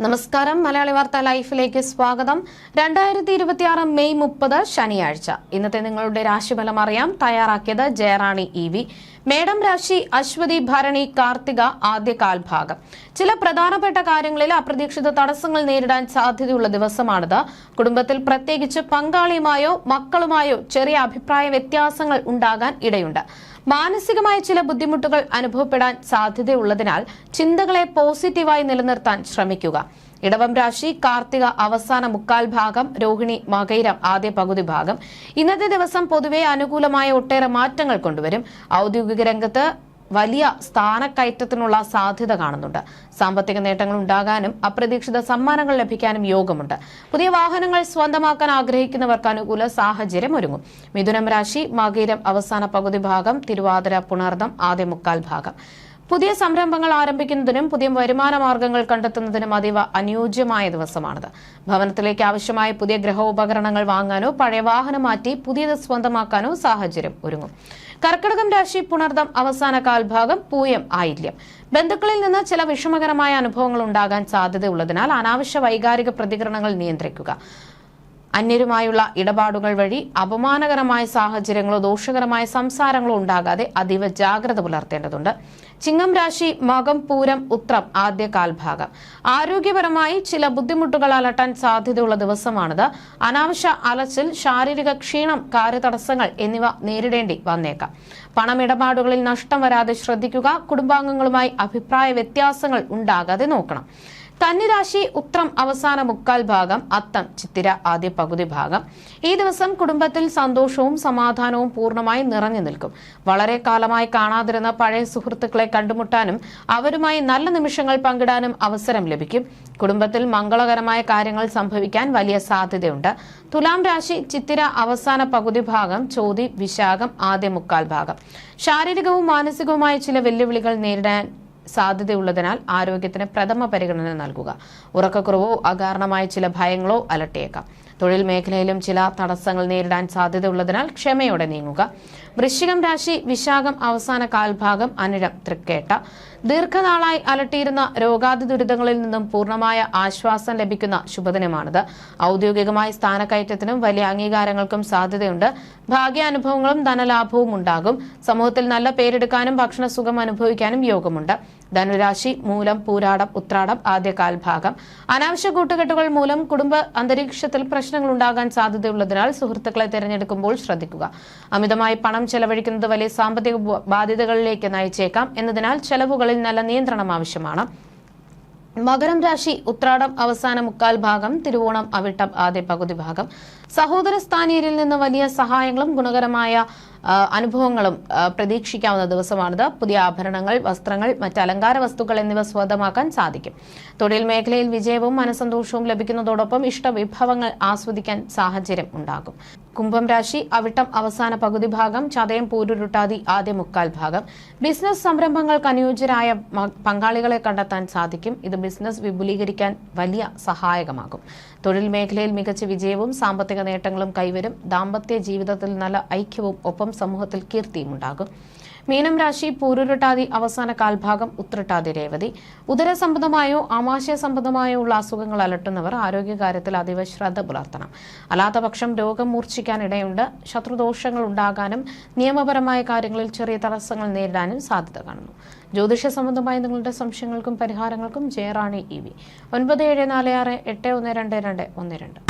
നമസ്കാരം. മലയാളി വാർത്ത ലൈഫിലേക്ക് സ്വാഗതം. 2026 മെയ് 30 ശനിയാഴ്ച. ഇന്നത്തെ നിങ്ങളുടെ രാശിഫലം അറിയാം. തയ്യാറാക്കിയത് ജയറാണി EV. മേടം രാശി അശ്വതി ഭരണി കാർത്തിക ആദ്യ കാൽഭാഗം. ചില പ്രധാനപ്പെട്ട കാര്യങ്ങളിൽ അപ്രതീക്ഷിത തടസ്സങ്ങൾ നേരിടാൻ സാധ്യതയുള്ള ദിവസമാണിത്. കുടുംബത്തിൽ പ്രത്യേകിച്ച് പങ്കാളിയുമായോ മക്കളുമായോ ചെറിയ അഭിപ്രായ വ്യത്യാസങ്ങൾ ഉണ്ടാകാൻ ഇടയുണ്ട്. മാനസികമായ ചില ബുദ്ധിമുട്ടുകൾ അനുഭവപ്പെടാൻ സാധ്യതയുള്ളതിനാൽ ചിന്തകളെ പോസിറ്റീവായി നിലനിർത്താൻ ശ്രമിക്കുക. ഇടവം രാശി കാർത്തിക അവസാന മുക്കാൽ ഭാഗം, രോഹിണി മകയിരം ആദ്യ പകുതി ഭാഗം. ഇന്നത്തെ ദിവസം പൊതുവെ അനുകൂലമായ ഒട്ടേറെ മാറ്റങ്ങൾ കൊണ്ടുവരും. ഔദ്യോഗിക രംഗത്ത് വലിയ സ്ഥാനക്കയറ്റത്തിനുള്ള സാധ്യത കാണുന്നുണ്ട്. സാമ്പത്തിക നേട്ടങ്ങൾ ഉണ്ടാകാനും അപ്രതീക്ഷിത സമ്മാനങ്ങൾ ലഭിക്കാനും യോഗമുണ്ട്. പുതിയ വാഹനങ്ങൾ സ്വന്തമാക്കാൻ ആഗ്രഹിക്കുന്നവർക്ക് അനുകൂല സാഹചര്യം ഒരുങ്ങും. മിഥുനം രാശി മകയിരം അവസാന പകുതി ഭാഗം, തിരുവാതിര പുണർദം ആദ്യ മുക്കാൽ ഭാഗം. പുതിയ സംരംഭങ്ങൾ ആരംഭിക്കുന്നതിനും പുതിയ വരുമാന മാർഗങ്ങൾ കണ്ടെത്തുന്നതിനും അതീവ അനുയോജ്യമായ ദിവസമാണിത്. ഭവനത്തിലേക്ക് ആവശ്യമായ പുതിയ ഗൃഹോപകരണങ്ങൾ വാങ്ങാനോ പഴയ വാഹനം മാറ്റി പുതിയത് സ്വന്തമാക്കാനോ സാഹചര്യം ഒരുങ്ങും. കർക്കിടകം രാശി പുണർദം അവസാന കാൽഭാഗം, പൂയം ആയില്യം. ബന്ധുക്കളിൽ നിന്ന് ചില വിഷമകരമായ അനുഭവങ്ങൾ ഉണ്ടാകാൻ സാധ്യതയുള്ളതിനാൽ അനാവശ്യ വൈകാരിക പ്രതികരണങ്ങൾ നിയന്ത്രിക്കുക. അന്യരുമായുള്ള ഇടപാടുകൾ വഴി അപമാനകരമായ സാഹചര്യങ്ങളോ ദോഷകരമായ സംസാരങ്ങളോ ഉണ്ടാകാതെ അതീവ ജാഗ്രത പുലർത്തേണ്ടതുണ്ട്. ചിങ്ങം രാശി മകം പൂരം ഉത്രം ആദ്യ കാൽഭാഗം. ആരോഗ്യപരമായി ചില ബുദ്ധിമുട്ടുകൾ അലട്ടാൻ സാധ്യതയുള്ള ദിവസമാണിത്. അനാവശ്യ അലച്ചിൽ, ശാരീരിക ക്ഷീണം, കാര്യതടസ്സങ്ങൾ എന്നിവ നേരിടേണ്ടി വന്നേക്കാം. പണമിടപാടുകളിൽ നഷ്ടം വരാതെ ശ്രദ്ധിക്കുക. കുടുംബാംഗങ്ങളുമായി അഭിപ്രായ വ്യത്യാസങ്ങൾ ഉണ്ടാകാതെ നോക്കണം. കന്നിരാശി ഉത്രം അവസാന മുക്കാൽ ഭാഗം, അത്തം ചിത്തിര ആദ്യ പകുതി ഭാഗം. ഈ ദിവസം കുടുംബത്തിൽ സന്തോഷവും സമാധാനവും പൂർണ്ണമായി നിറഞ്ഞു നിൽക്കും. വളരെ കാലമായി കാണാതിരുന്ന പഴയ സുഹൃത്തുക്കളെ കണ്ടുമുട്ടാനും അവരുമായി നല്ല നിമിഷങ്ങൾ പങ്കിടാനും അവസരം ലഭിക്കും. കുടുംബത്തിൽ മംഗളകരമായ കാര്യങ്ങൾ സംഭവിക്കാൻ വലിയ സാധ്യതയുണ്ട്. തുലാം രാശി ചിത്തിര അവസാന പകുതി ഭാഗം, ചോതി വിശാഖം ആദ്യ മുക്കാൽ ഭാഗം. ശാരീരികവും മാനസികവുമായ ചില വെല്ലുവിളികൾ നേരിടാൻ സാധ്യതയുള്ളതിനാൽ ആരോഗ്യത്തിന് പ്രഥമ പരിഗണന നൽകുക. ഉറക്കക്കുറവോ അകാരണമായ ചില ഭയങ്ങളോ അലട്ടിയേക്കാം. തൊഴിൽ മേഖലയിലും ചില തടസ്സങ്ങൾ നേരിടാൻ സാധ്യതയുള്ളതിനാൽ ക്ഷമയോടെ നീങ്ങുക. വൃശ്ചികം രാശി വിശാഖം അവസാന കാൽഭാഗം, അനിഴം തൃക്കേട്ട. ദീർഘനാളായി അലട്ടിയിരുന്ന രോഗാതി ദുരിതങ്ങളിൽ നിന്നും പൂർണ്ണമായ ആശ്വാസം ലഭിക്കുന്ന ശുഭദിനമാണിത്. ഔദ്യോഗികമായ സ്ഥാനക്കയറ്റത്തിനും വലിയ അംഗീകാരങ്ങൾക്കും സാധ്യതയുണ്ട്. ഭാഗ്യാനുഭവങ്ങളും ധനലാഭവും ഉണ്ടാകും. സമൂഹത്തിൽ നല്ല പേരെടുക്കാനും ഭക്ഷണസുഖം അനുഭവിക്കാനും യോഗമുണ്ട്. ധനുരാശി മൂലം പൂരാടം ഉത്രാടം ആദ്യ കാൽഭാഗം. അനാവശ്യ കൂട്ടുകെട്ടുകൾ മൂലം കുടുംബ അന്തരീക്ഷത്തിൽ പ്രശ്നങ്ങൾ ഉണ്ടാകാൻ സാധ്യതയുള്ളതിനാൽ സുഹൃത്തുക്കളെ തിരഞ്ഞെടുക്കുമ്പോൾ ശ്രദ്ധിക്കുക. അമിതമായി പണം ചെലവഴിക്കുന്നത് വലിയ സാമ്പത്തിക ബാധ്യതകളിലേക്ക് നയിച്ചേക്കാം എന്നതിനാൽ ചെലവുകളിൽ നല്ല നിയന്ത്രണം ആവശ്യമാണ്. മകരം രാശി ഉത്രാടം അവസാന മുക്കാൽ ഭാഗം, തിരുവോണം അവിട്ടം ആദ്യ പകുതി ഭാഗം. സഹോദര സ്ഥാനീയരിൽ നിന്ന് വലിയ സഹായങ്ങളും ഗുണകരമായ അനുഭവങ്ങളും പ്രതീക്ഷിക്കാവുന്ന ദിവസമാണിത്. പുതിയ ആഭരണങ്ങൾ, വസ്ത്രങ്ങൾ, മറ്റ് അലങ്കാര വസ്തുക്കൾ എന്നിവ സ്വന്തമാക്കാൻ സാധിക്കും. തൊഴിൽ മേഖലയിൽ വിജയവും മനസന്തോഷവും ലഭിക്കുന്നതോടൊപ്പം ഇഷ്ടവിഭവങ്ങൾ ആസ്വദിക്കാൻ സാഹചര്യം ഉണ്ടാകും. കുംഭം രാശി അവിട്ടം അവസാന പകുതി ഭാഗം, ചതയം പൂരുരുട്ടാതി ആദ്യ മുക്കാൽ ഭാഗം. ബിസിനസ് സംരംഭങ്ങൾക്ക് അനുയോജ്യരായ പങ്കാളികളെ കണ്ടെത്താൻ സാധിക്കും. ഇത് ബിസിനസ് വിപുലീകരിക്കാൻ വലിയ സഹായകമാകും. തൊഴിൽ മേഖലയിൽ മികച്ച വിജയവും സാമ്പത്തിക നേട്ടങ്ങളും കൈവരും. ദാമ്പത്യ ജീവിതത്തിൽ നല്ല ഐക്യവും ഒപ്പം സമൂഹത്തിൽ കീർത്തിയും ഉണ്ടാകും. മീനം രാശി പൂരുരുട്ടാതി അവസാന കാൽഭാഗം, ഉത്രട്ടാതി രേവതി. ഉദര സംബന്ധമായോ ആമാശയ സംബന്ധമായോ ഉള്ള അസുഖങ്ങൾ അലട്ടുന്നവർ ആരോഗ്യകാര്യത്തിൽ അതീവ ശ്രദ്ധ പുലർത്തണം. അല്ലാത്തപക്ഷം രോഗം മൂർച്ഛിക്കാൻ ഇടയുണ്ട്. ശത്രുദോഷങ്ങൾ ഉണ്ടാകാനും നിയമപരമായ കാര്യങ്ങളിൽ ചെറിയ തടസ്സങ്ങൾ നേരിടാനും സാധ്യത കാണുന്നു. ജ്യോതിഷ സംബന്ധമായ നിങ്ങളുടെ സംശയങ്ങൾക്കും പരിഹാരങ്ങൾക്കും ജയറാണി EV 9746812212.